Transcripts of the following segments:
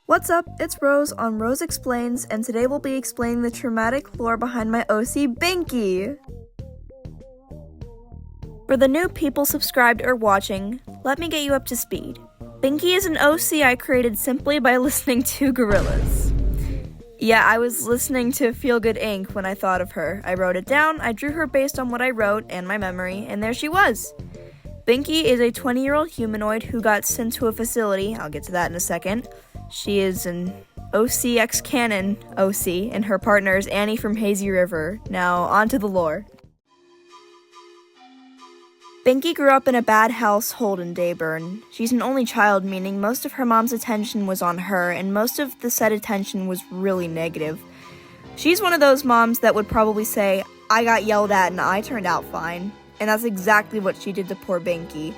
What's up? It's Rose on Rose Explains, and today we'll be explaining the traumatic lore behind my OC, Binky! For the new people subscribed or watching, let me get you up to speed. Binky is an OC I created simply by listening to gorillas. Yeah, I was listening to Feel Good Inc. when I thought of her. I wrote it down, I drew her based on what I wrote and my memory, and there she was! Binky is a 20-year-old humanoid who got sent to a facility. I'll get to that in a second. She is an OC canon OC, and her partner is Annie from Hazy River. Now, on to the lore. Binky grew up in a bad household in Dayburn. She's an only child, meaning most of her mom's attention was on her, and most of the said attention was really negative. She's one of those moms that would probably say, "I got yelled at and I turned out fine." And that's exactly what she did to poor Binky.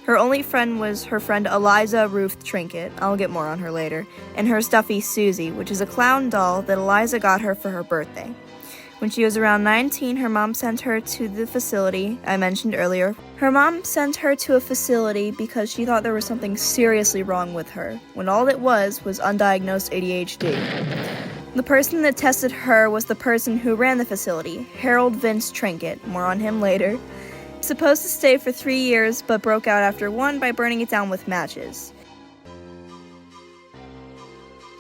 Her only friend was her friend Eliza Ruth Trinket, I'll get more on her later, and her stuffy Susie, which is a clown doll that Eliza got her for her birthday. When she was around 19, her mom sent her to the facility I mentioned earlier. Her mom sent her to a facility because she thought there was something seriously wrong with her, when all it was undiagnosed ADHD. The person that tested her was the person who ran the facility, Harold Vince Trinket, more on him later. Supposed to stay for 3 years, but broke out after 1 by burning it down with matches.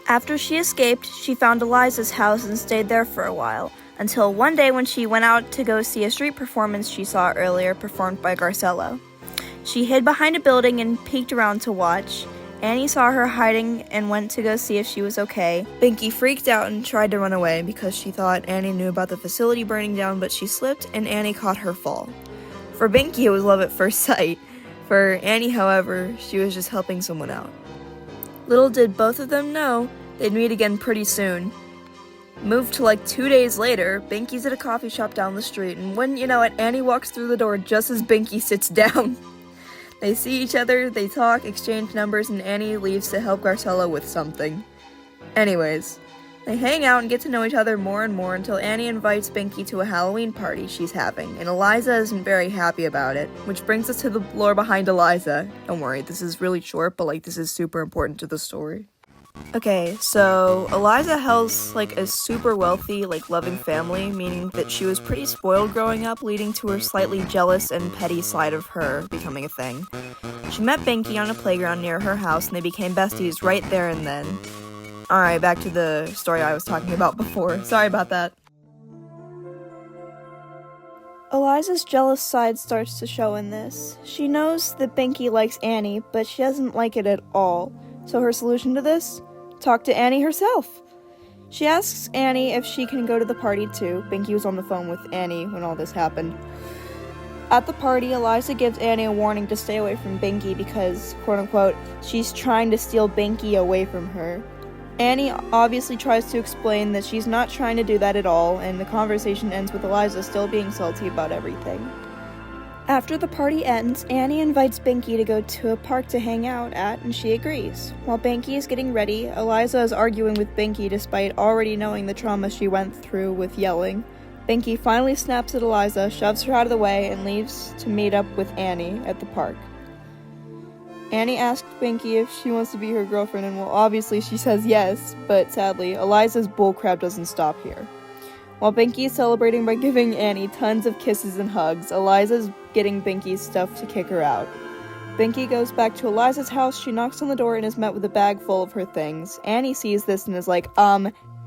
After she escaped, she found Eliza's house and stayed there for a while, until one day when she went out to go see a street performance she saw earlier performed by Garcello. She hid behind a building and peeked around to watch. Annie saw her hiding and went to go see if she was okay. Binky freaked out and tried to run away because she thought Annie knew about the facility burning down, but she slipped and Annie caught her fall. For Binky, it was love at first sight. For Annie, however, she was just helping someone out. Little did both of them know they'd meet again pretty soon. Moved to like 2 days later, Binky's at a coffee shop down the street, and wouldn't you know it, Annie walks through the door just as Binky sits down. They see each other, they talk, exchange numbers, and Annie leaves to help Garcello with something. Anyways, they hang out and get to know each other more and more until Annie invites Binky to a Halloween party she's having, and Eliza isn't very happy about it, which brings us to the lore behind Eliza. Don't worry, this is really short, but this is super important to the story. Okay, so Eliza hails a super wealthy, loving family, meaning that she was pretty spoiled growing up, leading to her slightly jealous and petty side of her becoming a thing. She met Binky on a playground near her house, and they became besties right there and then. Alright, back to the story I was talking about before. Sorry about that. Eliza's jealous side starts to show in this. She knows that Binky likes Annie, but she doesn't like it at all. So her solution to this? Talk to Annie herself. She asks Annie if she can go to the party too. Binky was on the phone with Annie when all this happened. At the party, Eliza gives Annie a warning to stay away from Binky because, quote-unquote, she's trying to steal Binky away from her. Annie obviously tries to explain that she's not trying to do that at all, and the conversation ends with Eliza still being salty about everything. After the party ends, Annie invites Binky to go to a park to hang out at, and she agrees. While Binky is getting ready, Eliza is arguing with Binky despite already knowing the trauma she went through with yelling. Binky finally snaps at Eliza, shoves her out of the way, and leaves to meet up with Annie at the park. Annie asks Binky if she wants to be her girlfriend, and obviously she says yes, but sadly, Eliza's bullcrap doesn't stop here. While Binky is celebrating by giving Annie tons of kisses and hugs, Eliza's getting Binky's stuff to kick her out. Binky goes back to Eliza's house, she knocks on the door and is met with a bag full of her things. Annie sees this and is like,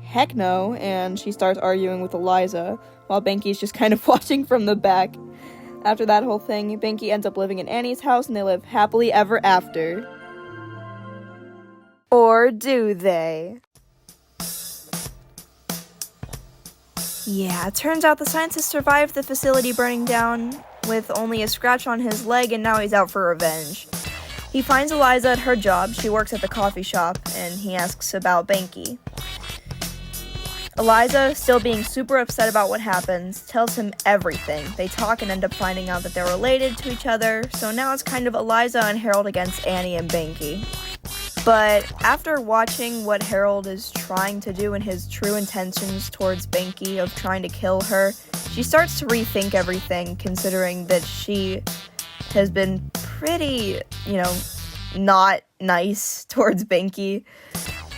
heck no, and she starts arguing with Eliza, while Binky's just kind of watching from the back. After that whole thing, Binky ends up living in Annie's house and they live happily ever after. Or do they? Yeah, it turns out the scientist survived the facility burning down with only a scratch on his leg, and now he's out for revenge. He finds Eliza at her job. She works at the coffee shop, and he asks about Binky. Eliza, still being super upset about what happens, tells him everything. They talk and end up finding out that they're related to each other, so now it's kind of Eliza and Harold against Annie and Binky. But after watching what Harold is trying to do and his true intentions towards Binky of trying to kill her, she starts to rethink everything, considering that she has been pretty, not nice towards Binky.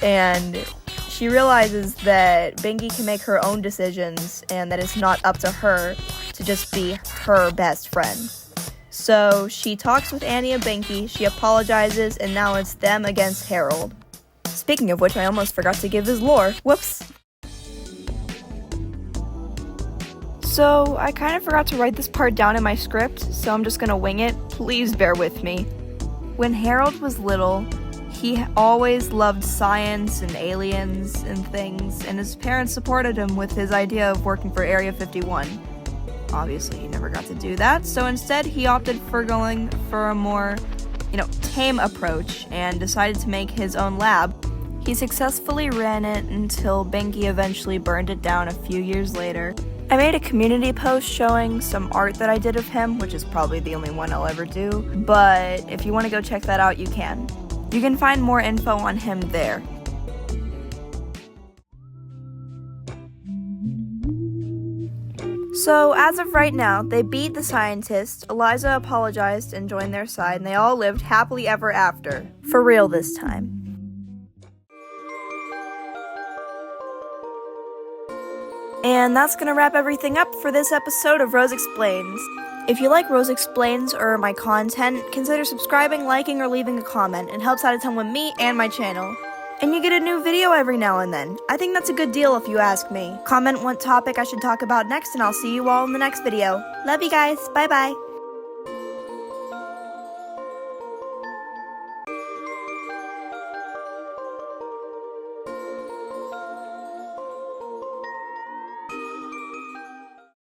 and she realizes that Binky can make her own decisions and that it's not up to her to just be her best friend. So she talks with Annie and Binky, she apologizes, and now it's them against Harold. Speaking of which, I almost forgot to give his lore. Whoops. So I kind of forgot to write this part down in my script, so I'm just gonna wing it. Please bear with me. When Harold was little, he always loved science and aliens and things, and his parents supported him with his idea of working for Area 51. Obviously, he never got to do that, so instead he opted for going for a more, tame approach and decided to make his own lab. He successfully ran it until Binky eventually burned it down a few years later. I made a community post showing some art that I did of him, which is probably the only one I'll ever do, but if you want to go check that out, you can. You can find more info on him there. So, as of right now, they beat the scientists, Eliza apologized and joined their side, and they all lived happily ever after. For real this time. And that's gonna wrap everything up for this episode of Rose Explains. If you like Rose Explains or my content, consider subscribing, liking, or leaving a comment. It helps out a ton with me and my channel. And you get a new video every now and then. I think that's a good deal if you ask me. Comment what topic I should talk about next, and I'll see you all in the next video. Love you guys. Bye bye.